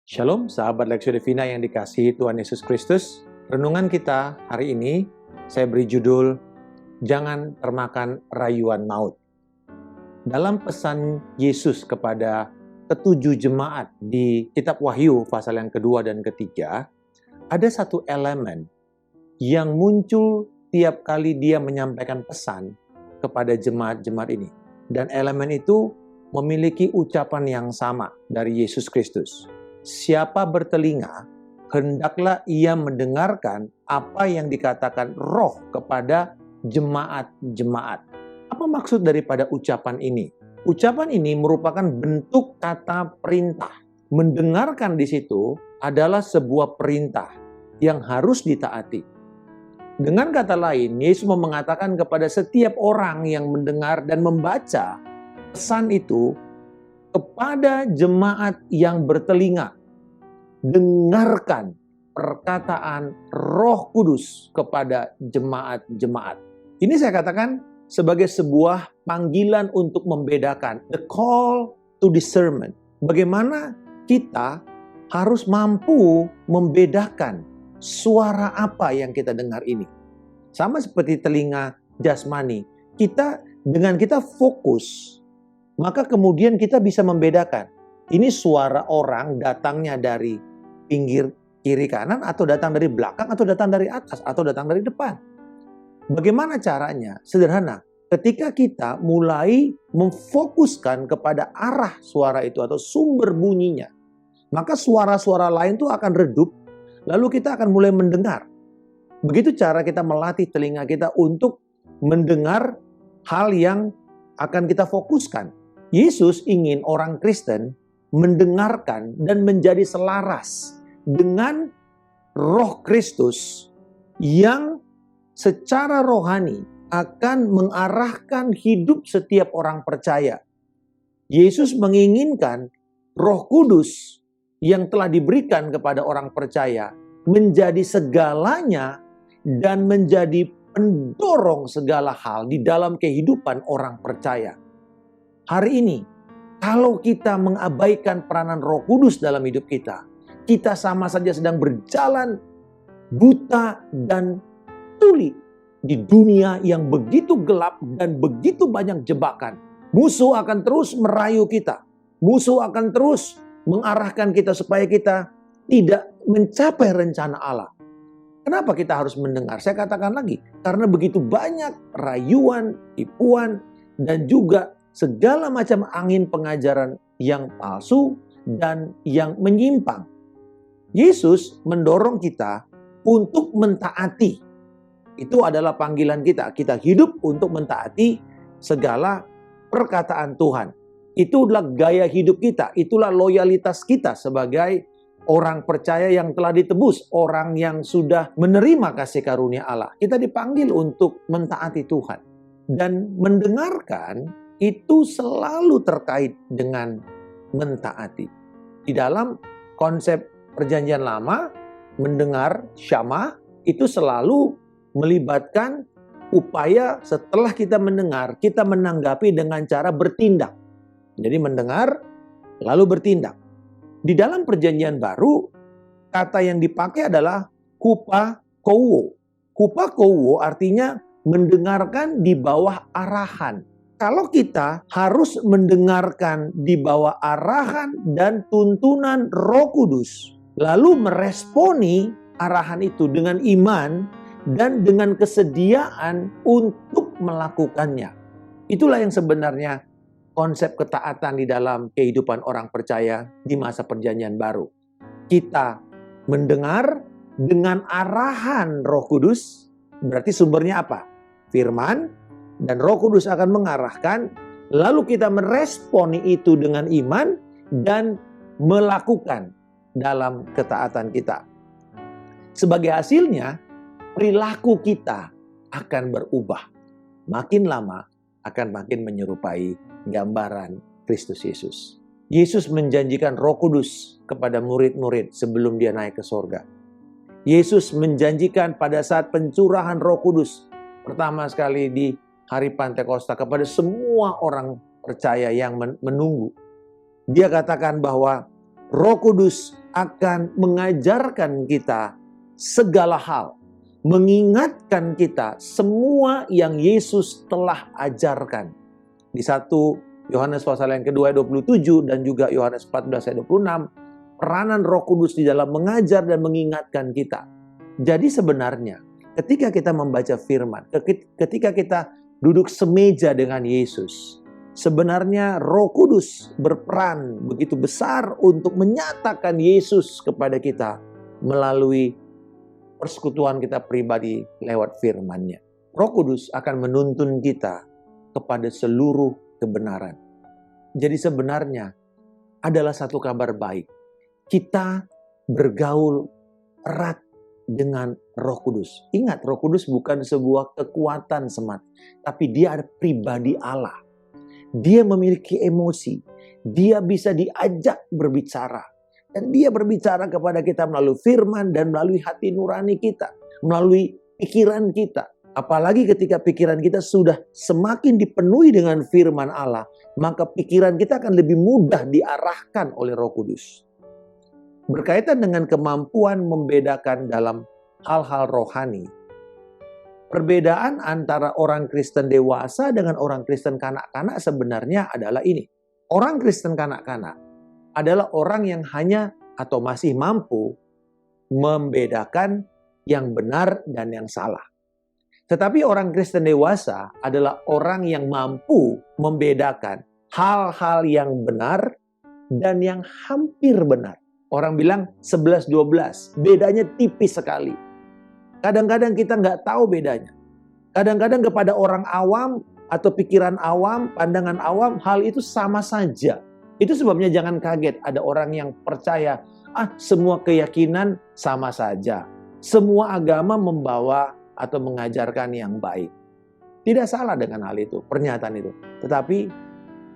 Shalom, sahabat Lexio Divina yang dikasihi Tuhan Yesus Kristus. Renungan kita hari ini, saya beri judul, Jangan Termakan Rayuan Maut. Dalam pesan Yesus kepada ketujuh jemaat di kitab Wahyu, pasal yang kedua dan ketiga, ada satu elemen yang muncul tiap kali dia menyampaikan pesan kepada jemaat-jemaat ini. Dan elemen itu memiliki ucapan yang sama dari Yesus Kristus. Siapa bertelinga, hendaklah ia mendengarkan apa yang dikatakan Roh kepada jemaat-jemaat. Apa maksud daripada ucapan ini? Ucapan ini merupakan bentuk kata perintah. Mendengarkan di situ adalah sebuah perintah yang harus ditaati. Dengan kata lain, Yesus mau mengatakan kepada setiap orang yang mendengar dan membaca pesan itu, kepada jemaat yang bertelinga, dengarkan perkataan Roh Kudus kepada jemaat-jemaat. Ini saya katakan sebagai sebuah panggilan untuk membedakan, the call to discernment. Bagaimana kita harus mampu membedakan suara apa yang kita dengar ini. Sama seperti telinga jasmani, dengan kita fokus, maka kemudian kita bisa membedakan, ini suara orang datangnya dari pinggir kiri kanan, atau datang dari belakang, atau datang dari atas, atau datang dari depan. Bagaimana caranya? Sederhana. Ketika kita mulai memfokuskan kepada arah suara itu atau sumber bunyinya, maka suara-suara lain itu akan redup, lalu kita akan mulai mendengar. Begitu cara kita melatih telinga kita untuk mendengar hal yang akan kita fokuskan. Yesus ingin orang Kristen mendengarkan dan menjadi selaras dengan Roh Kristus yang secara rohani akan mengarahkan hidup setiap orang percaya. Yesus menginginkan Roh Kudus yang telah diberikan kepada orang percaya menjadi segalanya dan menjadi pendorong segala hal di dalam kehidupan orang percaya. Hari ini, kalau kita mengabaikan peranan Roh Kudus dalam hidup kita, kita sama saja sedang berjalan buta dan tuli di dunia yang begitu gelap dan begitu banyak jebakan. Musuh akan terus merayu kita. Musuh akan terus mengarahkan kita supaya kita tidak mencapai rencana Allah. Kenapa kita harus mendengar? Saya katakan lagi, karena begitu banyak rayuan, tipuan, dan juga segala macam angin pengajaran yang palsu dan yang menyimpang. Yesus mendorong kita untuk mentaati. Itu adalah panggilan kita. Kita hidup untuk mentaati segala perkataan Tuhan. Itu adalah gaya hidup kita. Itulah loyalitas kita sebagai orang percaya yang telah ditebus. Orang yang sudah menerima kasih karunia Allah. Kita dipanggil untuk mentaati Tuhan. Dan mendengarkan itu selalu terkait dengan mentaati. Di dalam konsep perjanjian lama, mendengar syamah itu selalu melibatkan upaya setelah kita mendengar, kita menanggapi dengan cara bertindak. Jadi mendengar, lalu bertindak. Di dalam perjanjian baru, kata yang dipakai adalah hupakouo. Hupakouo artinya mendengarkan di bawah arahan. Kalau kita harus mendengarkan di bawah arahan dan tuntunan Roh Kudus, lalu meresponi arahan itu dengan iman dan dengan kesediaan untuk melakukannya. Itulah yang sebenarnya konsep ketaatan di dalam kehidupan orang percaya di masa perjanjian baru. Kita mendengar dengan arahan Roh Kudus, berarti sumbernya apa? Firman. Dan Roh Kudus akan mengarahkan, lalu kita meresponi itu dengan iman dan melakukan dalam ketaatan kita. Sebagai hasilnya, perilaku kita akan berubah. Makin lama akan makin menyerupai gambaran Kristus Yesus. Yesus menjanjikan Roh Kudus kepada murid-murid sebelum dia naik ke sorga. Yesus menjanjikan pada saat pencurahan Roh Kudus pertama sekali di hari Pantekosta kepada semua orang percaya yang menunggu. Dia katakan bahwa Roh Kudus akan mengajarkan kita segala hal, mengingatkan kita semua yang Yesus telah ajarkan. Di 1 Yohanes pasal yang kedua ayat 27 dan juga Yohanes 14 ayat 26, peranan Roh Kudus di dalam mengajar dan mengingatkan kita. Jadi sebenarnya ketika kita membaca firman, ketika kita duduk semeja dengan Yesus, sebenarnya Roh Kudus berperan begitu besar untuk menyatakan Yesus kepada kita melalui persekutuan kita pribadi lewat firman-Nya. Roh Kudus akan menuntun kita kepada seluruh kebenaran. Jadi sebenarnya adalah satu kabar baik. Kita bergaul erat dengan Roh Kudus. Ingat, Roh Kudus bukan sebuah kekuatan semata, tapi dia ada pribadi Allah. Dia memiliki emosi, dia bisa diajak berbicara. Dan dia berbicara kepada kita melalui firman dan melalui hati nurani kita, melalui pikiran kita. Apalagi ketika pikiran kita sudah semakin dipenuhi dengan firman Allah, maka pikiran kita akan lebih mudah diarahkan oleh Roh Kudus. Berkaitan dengan kemampuan membedakan dalam hal-hal rohani, perbedaan antara orang Kristen dewasa dengan orang Kristen kanak-kanak sebenarnya adalah ini. Orang Kristen kanak-kanak adalah orang yang hanya atau masih mampu membedakan yang benar dan yang salah. Tetapi orang Kristen dewasa adalah orang yang mampu membedakan hal-hal yang benar dan yang hampir benar. Orang bilang 11-12, bedanya tipis sekali. Kadang-kadang kita nggak tahu bedanya. Kadang-kadang kepada orang awam atau pikiran awam, pandangan awam, hal itu sama saja. Itu sebabnya jangan kaget ada orang yang percaya, semua keyakinan sama saja. Semua agama membawa atau mengajarkan yang baik. Tidak salah dengan hal itu, pernyataan itu. Tetapi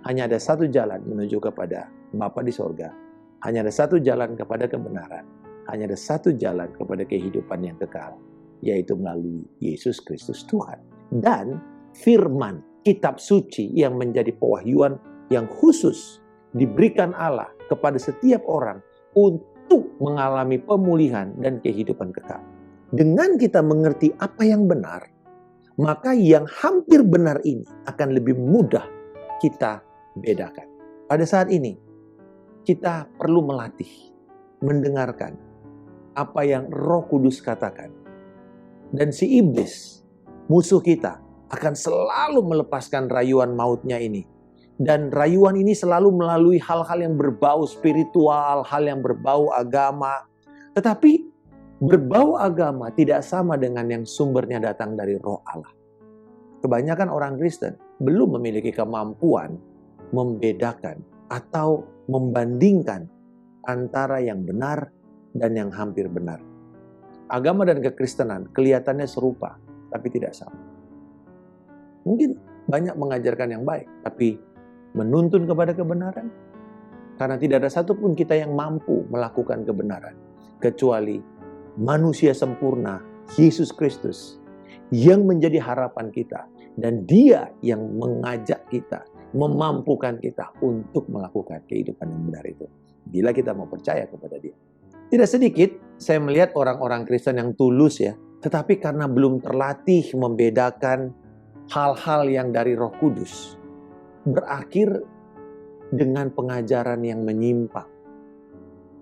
hanya ada satu jalan menuju kepada Bapa di sorga. Hanya ada satu jalan kepada kebenaran. Hanya ada satu jalan kepada kehidupan yang kekal, yaitu melalui Yesus Kristus Tuhan. Dan firman kitab suci yang menjadi pewahyuan yang khusus diberikan Allah kepada setiap orang untuk mengalami pemulihan dan kehidupan kekal. Dengan kita mengerti apa yang benar, maka yang hampir benar ini akan lebih mudah kita bedakan. Pada saat ini, kita perlu melatih, mendengarkan apa yang Roh Kudus katakan. Dan si iblis, musuh kita, akan selalu melepaskan rayuan mautnya ini. Dan rayuan ini selalu melalui hal-hal yang berbau spiritual, hal yang berbau agama. Tetapi berbau agama tidak sama dengan yang sumbernya datang dari Roh Allah. Kebanyakan orang Kristen belum memiliki kemampuan membedakan atau membandingkan antara yang benar dan yang hampir benar. Agama dan kekristenan kelihatannya serupa, tapi tidak sama. Mungkin banyak mengajarkan yang baik, tapi menuntun kepada kebenaran, karena tidak ada satupun kita yang mampu melakukan kebenaran, kecuali manusia sempurna, Yesus Kristus, yang menjadi harapan kita. Dan Dia yang mengajak kita, memampukan kita untuk melakukan kehidupan yang benar itu. Bila kita mau percaya kepada Dia. Tidak sedikit saya melihat orang-orang Kristen yang tulus ya, tetapi karena belum terlatih membedakan hal-hal yang dari Roh Kudus, berakhir dengan pengajaran yang menyimpang,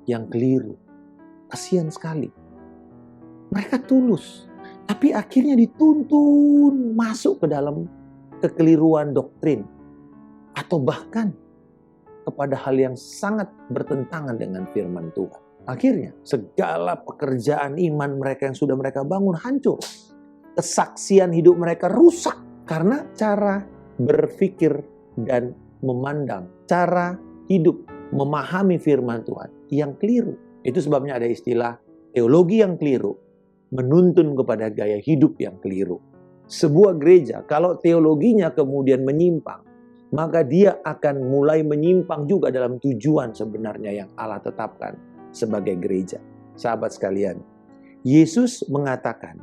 yang keliru. Kasihan sekali. Mereka tulus, tapi akhirnya dituntun masuk ke dalam kekeliruan doktrin, atau bahkan kepada hal yang sangat bertentangan dengan firman Tuhan. Akhirnya segala pekerjaan iman mereka yang sudah mereka bangun hancur. Kesaksian hidup mereka rusak karena cara berpikir dan memandang, cara hidup, memahami firman Tuhan yang keliru. Itu sebabnya ada istilah teologi yang keliru menuntun kepada gaya hidup yang keliru. Sebuah gereja kalau teologinya kemudian menyimpang, maka dia akan mulai menyimpang juga dalam tujuan sebenarnya yang Allah tetapkan sebagai gereja. Sahabat sekalian, Yesus mengatakan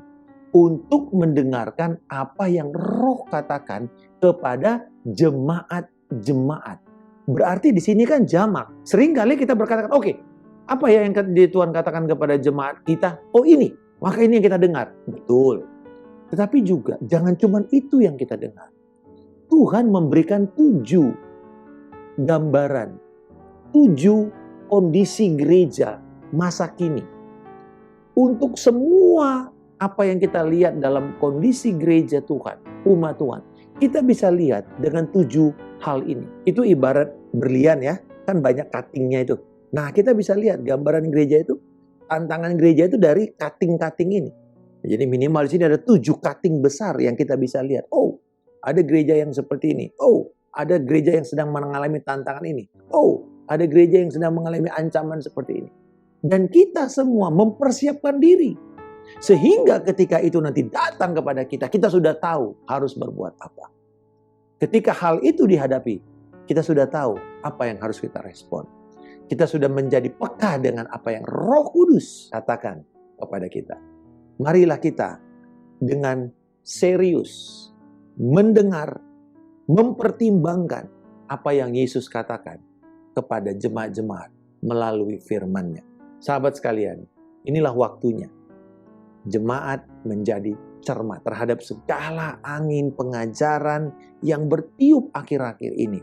untuk mendengarkan apa yang Roh katakan kepada jemaat-jemaat. Berarti di sini kan jamak. Seringkali kita berkata, oke, Apa ya yang Tuhan katakan kepada jemaat kita? Oh ini, maka ini yang kita dengar. Betul. Tetapi juga jangan cuma itu yang kita dengar. Tuhan memberikan 7 gambaran, 7 kondisi gereja masa kini. Untuk semua apa yang kita lihat dalam kondisi gereja Tuhan, umat Tuhan, kita bisa lihat dengan 7 hal ini. Itu ibarat berlian ya, kan banyak cuttingnya itu. Nah kita bisa lihat gambaran gereja itu, tantangan gereja itu dari cutting-cutting ini. Jadi minimal di sini ada 7 cutting besar yang kita bisa lihat. Oh, ada gereja yang seperti ini. Oh, ada gereja yang sedang mengalami tantangan ini. Oh, ada gereja yang sedang mengalami ancaman seperti ini. Dan kita semua mempersiapkan diri. Sehingga ketika itu nanti datang kepada kita, kita sudah tahu harus berbuat apa. Ketika hal itu dihadapi, kita sudah tahu apa yang harus kita respon. Kita sudah menjadi peka dengan apa yang Roh Kudus katakan kepada kita. Marilah kita dengan serius mendengar, mempertimbangkan apa yang Yesus katakan kepada jemaat-jemaat melalui firman-Nya. Sahabat sekalian, inilah waktunya jemaat menjadi cermat terhadap segala angin pengajaran yang bertiup akhir-akhir ini.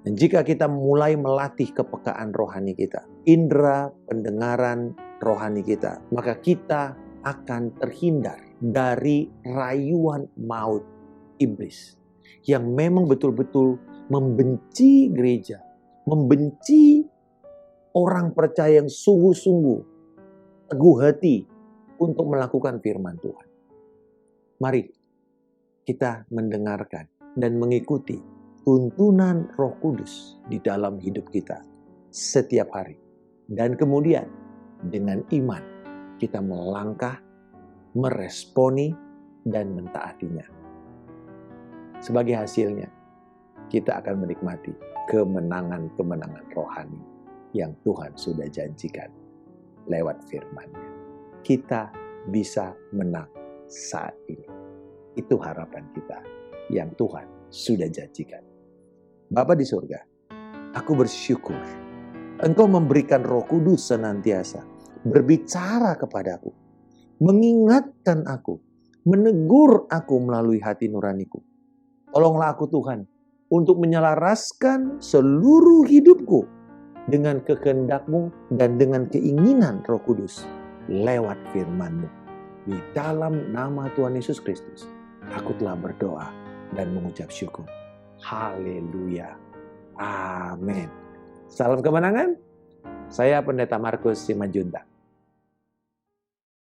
Dan jika kita mulai melatih kepekaan rohani kita, indera pendengaran rohani kita, maka kita akan terhindar dari rayuan maut iblis yang memang betul-betul membenci gereja, membenci orang percaya yang sungguh-sungguh teguh hati untuk melakukan firman Tuhan. Mari kita mendengarkan dan mengikuti tuntunan Roh Kudus di dalam hidup kita setiap hari. Dan kemudian dengan iman kita melangkah, meresponi, dan mentaatinya. Sebagai hasilnya, kita akan menikmati kemenangan-kemenangan rohani yang Tuhan sudah janjikan lewat firman-Nya. Kita bisa menang saat ini. Itu harapan kita yang Tuhan sudah janjikan. Bapa di surga, aku bersyukur Engkau memberikan Roh Kudus senantiasa berbicara kepadaku, mengingatkan aku, menegur aku melalui hati nuraniku. Tolonglah aku Tuhan untuk menyelaraskan seluruh hidupku dengan kehendak-Mu dan dengan keinginan Roh Kudus lewat firman-Mu. Di dalam nama Tuhan Yesus Kristus, aku telah berdoa dan mengucap syukur. Haleluya. Amin. Salam kemenangan. Saya Pendeta Markus Simanjuntak.